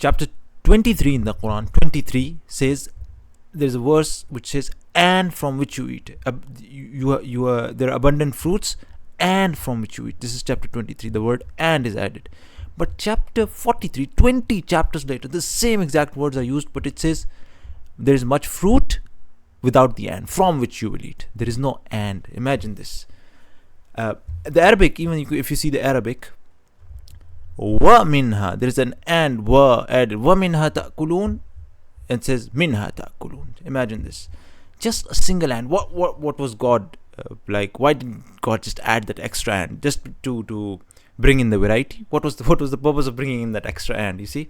chapter 23 in the Quran, 23 says, there's a verse which says, and from which you eat. There are abundant fruits and from which you eat. This is chapter 23. The word and is added. But chapter 43, 20 chapters later, the same exact words are used, but it says there is much fruit without the and, from which you will eat. There is no and. Imagine this. The Arabic, even if you see the Arabic, wa minha, there is an and, wa added. Wa minha ta'kulun, and says minha ta'kulun. Imagine this. Just a single and. What was God like? Why didn't God just add that extra and just to bring in the variety? What was the purpose of bringing in that extra and? You see,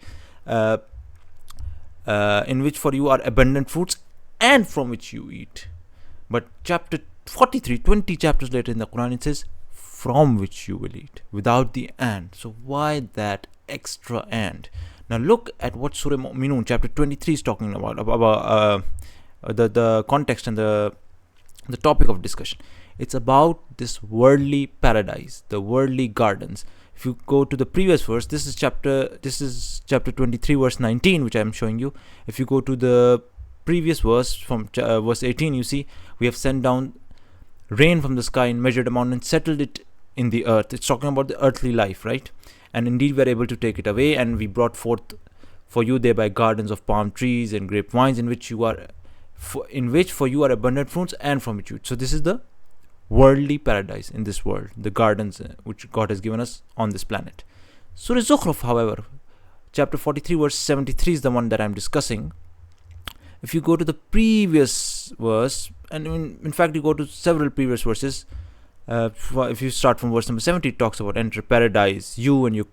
in which for you are abundant fruits and from which you eat. But chapter 43, 20 chapters later in the Quran, it says from which you will eat, without the and. So why that extra and? Now look at what Surah Mu'minun chapter 23 is talking about the context and the topic of discussion. It's about this worldly paradise, the worldly gardens. If you go to the previous verse, this is chapter 23 verse 19, which I am showing you. If you go to the previous verse from verse 18, you see we have sent down rain from the sky in measured amount and settled it in the earth. It's talking about the earthly life, right? And indeed we are able to take it away, and we brought forth for you thereby gardens of palm trees and grapevines, in which for you are abundant fruits and from which you eat. So this is the worldly paradise in this world, the gardens which God has given us on this planet. Surah Zukhruf, however, chapter 43 verse 73 is the one that I'm discussing. If you go to the previous verse, and in fact you go to several previous verses, if you start from verse number 70, it talks about enter paradise, you and your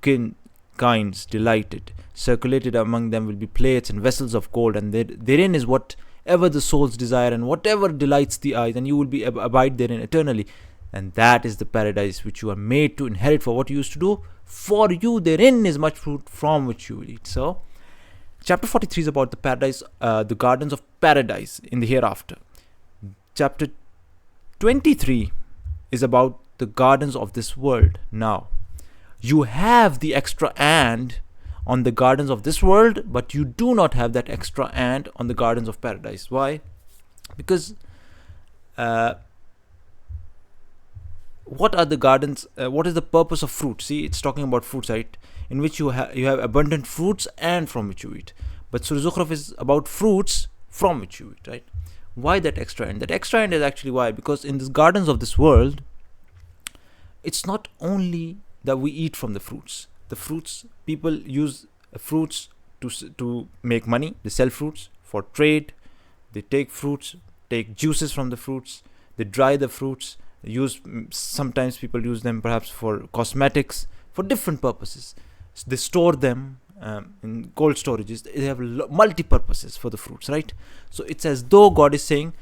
kinds delighted, circulated among them will be plates and vessels of gold, and therein is whatever the souls desire and whatever delights the eyes, and you will be abide therein eternally. And that is the paradise which you are made to inherit for what you used to do. For you therein is much fruit from which you will eat. So chapter 43 is about the paradise, the gardens of paradise in the hereafter. Chapter 23 is about the gardens of this world. Now, you have the extra and on the gardens of this world, but you do not have that extra and on the gardens of paradise. Why? Because what are the gardens? What is the purpose of fruit? See, it's talking about fruits, right? In which you have abundant fruits and from which you eat. But Surah Zukhruf is about fruits from which you eat, right? Why that extra end? That extra end is actually why, because in the gardens of this world, it's not only that we eat from the fruits. The fruits, people use fruits to make money. They sell fruits for trade. They take fruits, take juices from the fruits. They dry the fruits. Sometimes people use them perhaps for cosmetics, for different purposes. They store them in cold storages. They have multi-purposes for the fruits, right? So it's as though God is saying,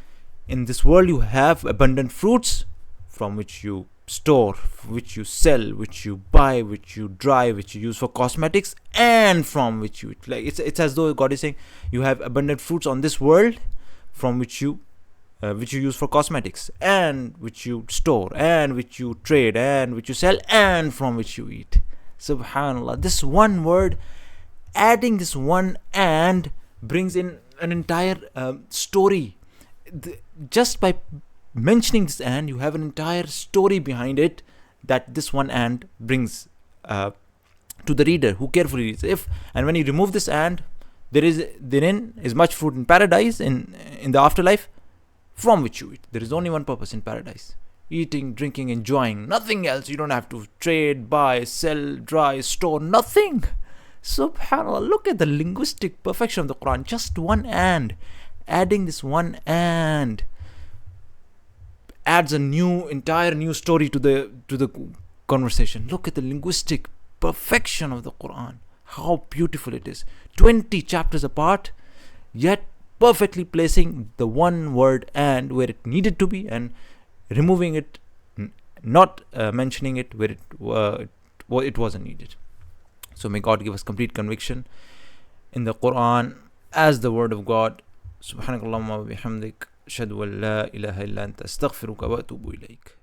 in this world you have abundant fruits from which you store, which you sell, which you buy, which you dry, which you use for cosmetics, and from which you eat. Like it's as though God is saying, you have abundant fruits on this world from which you use for cosmetics, and which you store, and which you trade, and which you sell, and from which you eat. Subhanallah, this one word, adding this one and, brings in an entire story. Just by mentioning this and, you have an entire story behind it that this one and brings to the reader who carefully reads. And when you remove this and, therein is much fruit in paradise, in the afterlife, from which you eat. There is only one purpose in paradise: eating, drinking, enjoying, nothing else. You don't have to trade, buy, sell, dry, store, nothing. Subhanallah, look at the linguistic perfection of the Quran. Just one and, adding this one and adds a entire new story to the conversation. Look at the linguistic perfection of the Quran, how beautiful it is. 20 chapters apart, yet perfectly placing the one word and where it needed to be, and removing it, not mentioning it where it wasn't needed. So may God give us complete conviction in the Quran as the word of God. Subhanakallahumma wa bihamdik, ashhadu an la ilaha illa anta, astaghfiruka wa atubu ilayk.